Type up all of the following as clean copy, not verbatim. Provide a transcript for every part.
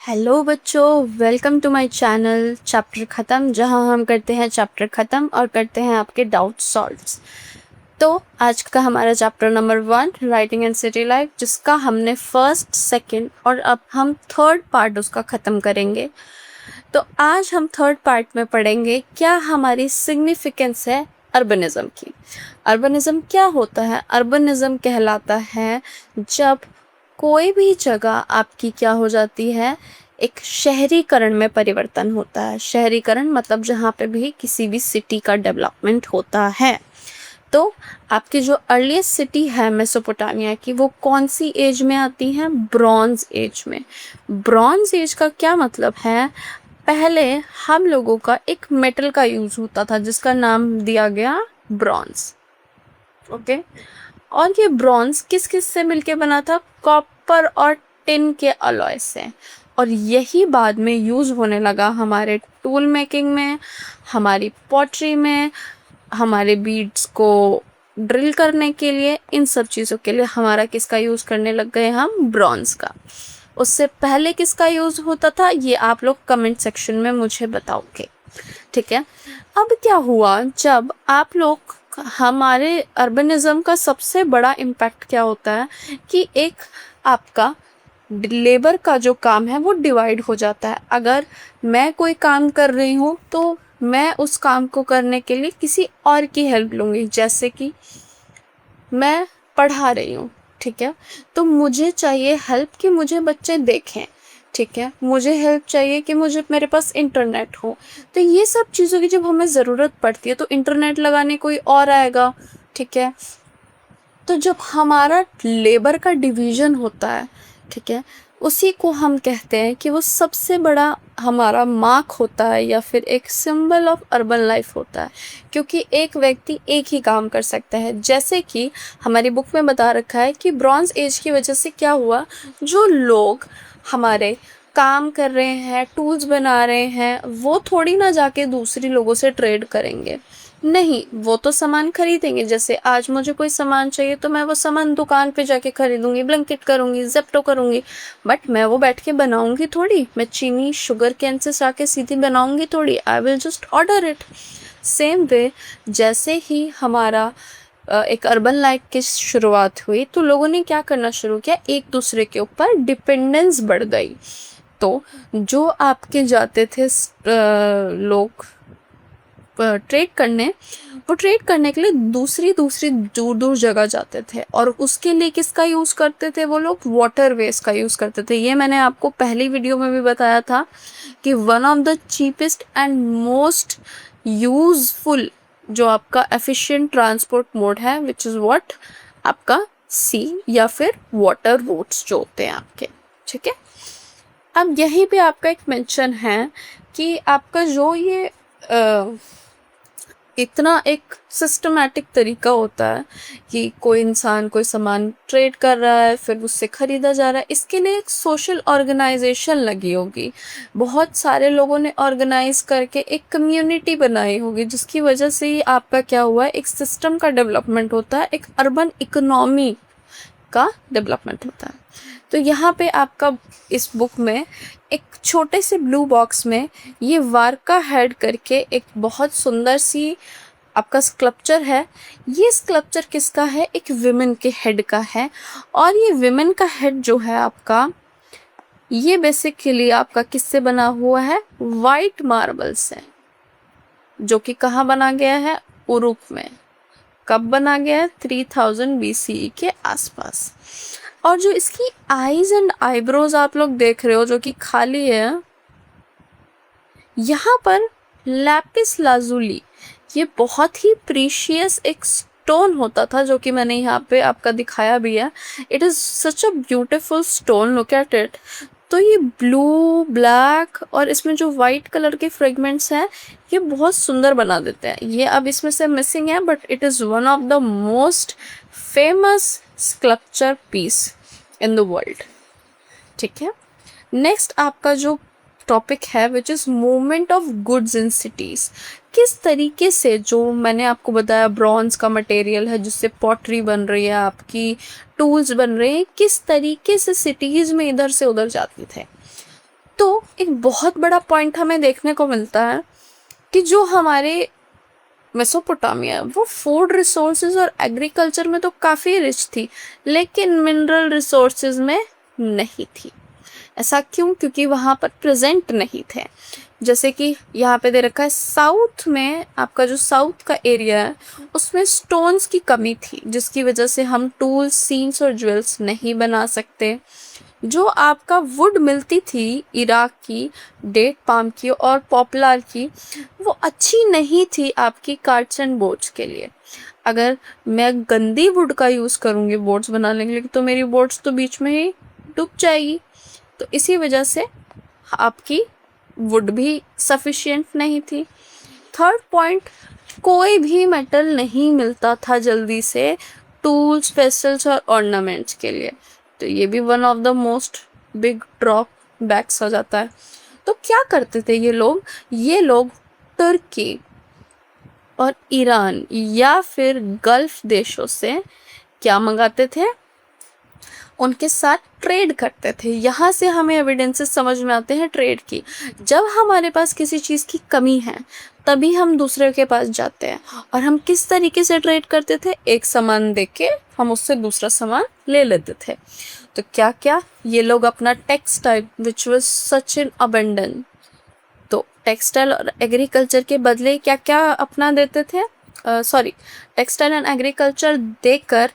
Hello बच्चों, welcome to my channel chapter ख़त्म, जहां हम करते हैं चैप्टर ख़त्म और करते हैं आपके डाउट सॉल्व्स। तो आज का हमारा chapter number 1 writing and city life, जिसका हमने फर्स्ट सेकंड और अब हम थर्ड पार्ट उसका ख़त्म करेंगे। तो आज हम थर्ड पार्ट में पढ़ेंगे क्या हमारी सिग्निफिकेंस है अर्बनिज़म की। अर्बनिज़म क्या होता है? अर्बनिज़म कहलाता है जब कोई भी जगह आपकी क्या हो जाती है, एक शहरीकरण में परिवर्तन होता है। शहरीकरण मतलब जहाँ पे भी किसी भी सिटी का डेवलपमेंट होता है। तो आपकी जो अर्लीस्ट सिटी है मेसोपोटामिया की, वो कौन सी एज में आती है? ब्रॉन्ज एज में। ब्रॉन्ज एज का क्या मतलब है? पहले हम लोगों का एक मेटल का यूज होता था जिसका नाम दिया गया ब्रॉन्ज। ओके, और ये ब्रॉन्ज किस किस से मिलके बना था? कॉपर और टिन के अलॉय से। और यही बाद में यूज होने लगा हमारे टूल मेकिंग में, हमारी पॉटरी में, हमारे बीड्स को ड्रिल करने के लिए, इन सब चीज़ों के लिए हमारा किसका यूज करने लग गए हम? ब्रॉन्ज का। उससे पहले किसका यूज होता था, ये आप लोग कमेंट सेक्शन में मुझे बताओगे, ठीक है। अब क्या हुआ, जब आप लोग, हमारे अर्बनिज्म का सबसे बड़ा इम्पैक्ट क्या होता है कि एक आपका लेबर का जो काम है वो डिवाइड हो जाता है। अगर मैं कोई काम कर रही हूँ तो मैं उस काम को करने के लिए किसी और की हेल्प लूँगी। जैसे कि मैं पढ़ा रही हूँ, ठीक है, तो मुझे चाहिए हेल्प कि मुझे बच्चे देखें, ठीक है, मुझे हेल्प चाहिए कि मुझे, मेरे पास इंटरनेट हो। तो ये सब चीज़ों की जब हमें ज़रूरत पड़ती है तो इंटरनेट लगाने कोई और आएगा, ठीक है। तो जब हमारा लेबर का डिवीज़न होता है, ठीक है, उसी को हम कहते हैं कि वो सबसे बड़ा हमारा मार्क होता है या फिर एक सिंबल ऑफ अर्बन लाइफ होता है, क्योंकि एक व्यक्ति एक ही काम कर सकता है। जैसे कि हमारी बुक में बता रखा है कि ब्रॉन्ज एज की वजह से क्या हुआ, जो लोग हमारे काम कर रहे हैं, टूल्स बना रहे हैं, वो थोड़ी ना जाके दूसरी लोगों से ट्रेड करेंगे। नहीं, वो तो सामान खरीदेंगे। जैसे आज मुझे कोई सामान चाहिए तो मैं वो सामान दुकान पे जाके खरीदूंगी, ब्लिंकिट करूंगी, ज़ेप्टो करूंगी, बट मैं वो बैठ के बनाऊंगी थोड़ी। मैं चीनी शुगर कैन से जाके सीधी बनाऊंगी थोड़ी। I will just order it. Same way, जैसे ही हमारा एक अर्बन लाइफ की शुरुआत हुई तो लोगों ने क्या करना शुरू किया, एक दूसरे के ऊपर डिपेंडेंस बढ़ गई। तो जो आपके जाते थे लोग ट्रेड करने, वो ट्रेड करने के लिए दूसरी दूसरी दूर दूर जगह जाते थे, और उसके लिए किसका यूज़ करते थे वो लोग? वाटरवेज का यूज़ करते थे। ये मैंने आपको पहली वीडियो में भी बताया था कि one of the cheapest and most useful जो आपका एफिशिएंट ट्रांसपोर्ट मोड है, विच इज़ व्हाट, आपका सी या फिर वाटर रोड्स जो होते हैं आपके, ठीक है। अब यहीं पे आपका एक मेंशन है कि आपका जो ये इतना एक सिस्टमैटिक तरीका होता है कि कोई इंसान कोई सामान ट्रेड कर रहा है, फिर उससे ख़रीदा जा रहा है, इसके लिए एक सोशल ऑर्गेनाइजेशन लगी होगी। बहुत सारे लोगों ने ऑर्गेनाइज करके एक कम्युनिटी बनाई होगी, जिसकी वजह से ही आपका क्या हुआ है, एक सिस्टम का डेवलपमेंट होता है, एक अर्बन इकोनॉमी का डेवलपमेंट होता है। तो यहाँ पे आपका इस बुक में एक छोटे से ब्लू बॉक्स में ये वारका हेड करके एक बहुत सुंदर सी आपका स्कल्पचर है। ये स्कल्पचर किसका है? एक विमेन के हेड का है। और ये विमेन का हेड जो है आपका, ये बेसिकली आपका किससे बना हुआ है? वाइट मार्बल से, जो कि कहाँ बना गया है? उरुप में। कब बना गया है? 3000 BCE के आसपास। और जो इसकी आईज एंड आईब्रोज आप लोग देख रहे हो जो कि खाली है, यहाँ पर लैपिस लाजुली, ये बहुत ही प्रीशियस एक स्टोन होता था, जो कि मैंने यहाँ पे आपका दिखाया भी है। It is such a beautiful stone, look at it. तो ये ब्लू, ब्लैक और इसमें जो वाइट कलर के फ्रेगमेंट्स हैं, ये बहुत सुंदर बना देते हैं। ये अब इसमें से मिसिंग है, but it is one of the most famous sculpture piece in the world, ठीक है। नेक्स्ट आपका जो टॉपिक है which is movement of goods in cities. किस तरीके से, जो मैंने आपको बताया ब्रॉन्ज का मटेरियल है जिससे पॉटरी बन रही है, आपकी टूल्स बन रहे हैं, किस तरीके से सिटीज़ में इधर से उधर जाते थे। तो एक बहुत बड़ा पॉइंट हमें देखने को मिलता है कि जो हमारे मेसोपोटामिया वो फूड रिसोर्सेज और एग्रीकल्चर में तो काफ़ी रिच थी, लेकिन मिनरल रिसोर्सेज में नहीं थी। ऐसा क्यों? क्योंकि वहाँ पर प्रेजेंट नहीं थे। जैसे कि यहाँ पे दे रखा है, साउथ में आपका जो साउथ का एरिया है उसमें स्टोन्स की कमी थी, जिसकी वजह से हम टूल्स, सीन्स और ज्वेल्स नहीं बना सकते। जो आपका वुड मिलती थी इराक की, डेट पाम की और पॉपुलर की, वो अच्छी नहीं थी आपकी कार्ड्स एंड बोर्ड्स के लिए। अगर मैं गंदी वुड का यूज़ करूँगी बोर्ड्स बनाने के लिए तो मेरी बोर्ड्स तो बीच में ही डूब जाएगी। तो इसी वजह से आपकी वुड भी सफिशिएंट नहीं थी। थर्ड पॉइंट, कोई भी मेटल नहीं मिलता था जल्दी से टूल्स, वेसल्स और ऑर्नामेंट्स के लिए। तो ये भी one of the most big drawbacks हो जाता है। तो क्या करते थे ये लोग? ये लोग तुर्की और ईरान या फिर गल्फ देशों से क्या मंगाते थे? उनके साथ ट्रेड करते थे। यहाँ से हमें एविडेंसेस समझ में आते हैं ट्रेड की। जब हमारे पास किसी चीज़ की कमी है तभी हम दूसरे के पास जाते हैं। और हम किस तरीके से ट्रेड करते थे? एक सामान दे के हम उससे दूसरा सामान ले लेते थे। तो क्या क्या ये लोग अपना textile which was such in abundance, तो टेक्सटाइल और एग्रीकल्चर के बदले क्या क्या अपना देते थे? टेक्सटाइल एंड एग्रीकल्चर देकर,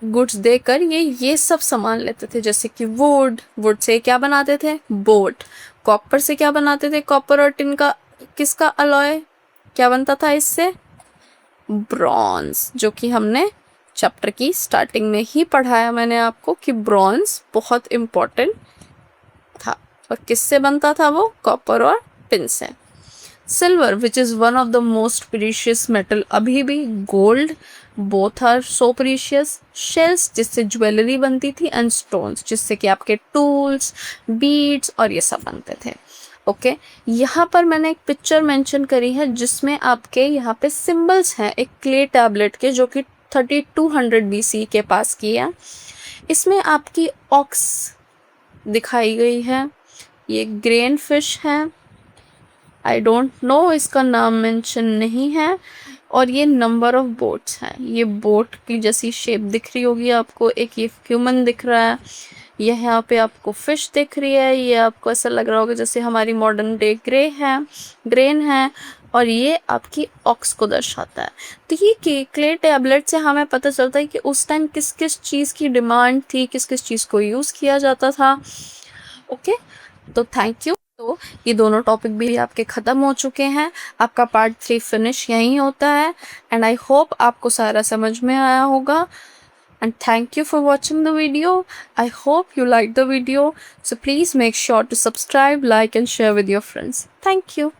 गुड्स देकर ये सब सामान लेते थे। जैसे कि वुड से क्या बनाते थे? बोट। कॉपर से क्या बनाते थे? कॉपर और टिन का किसका अलॉय क्या बनता था इससे? ब्रॉन्ज, जो कि हमने चैप्टर की स्टार्टिंग में ही पढ़ाया मैंने आपको कि ब्रॉन्ज बहुत इम्पोर्टेंट था। और किससे बनता था वो? कॉपर और टिन से। Silver which is one of the most precious metal, अभी भी gold, both are so precious. Shells, जिससे ज्वेलरी बनती थी, एंड स्टोन्स, जिससे कि आपके टूल्स, बीड्स और ये सब बनते थे। ओके, यहाँ पर मैंने एक पिक्चर मेंशन करी है जिसमें आपके यहाँ पे सिंबल्स हैं एक क्ले टैबलेट के, जो कि 3200 BC के पास की है। इसमें आपकी ऑक्स दिखाई गई है, ये ग्रेन फिश है, आई डोंट नो, इसका नाम मेंशन नहीं है। और ये नंबर ऑफ बोट्स हैं, ये बोट की जैसी शेप दिख रही होगी आपको। एक ये ह्यूमन दिख रहा है, ये यहाँ पे आपको फिश दिख रही है, ये आपको ऐसा लग रहा होगा जैसे हमारी मॉडर्न डे ग्रेन है। और ये आपकी ऑक्स को दर्शाता है। तो ये क्ले टैबलेट से हमें पता चलता है कि उस टाइम किस किस चीज़ की डिमांड थी, किस किस चीज़ को यूज़ किया जाता था। ओके, तो थैंक यू। तो ये दोनों टॉपिक भी आपके ख़त्म हो चुके हैं। आपका पार्ट 3 फिनिश यहीं होता है। एंड आई होप आपको सारा समझ में आया होगा। And thank you for watching the video. I hope you liked the video. So please make sure to subscribe, like and share with your friends. Thank you.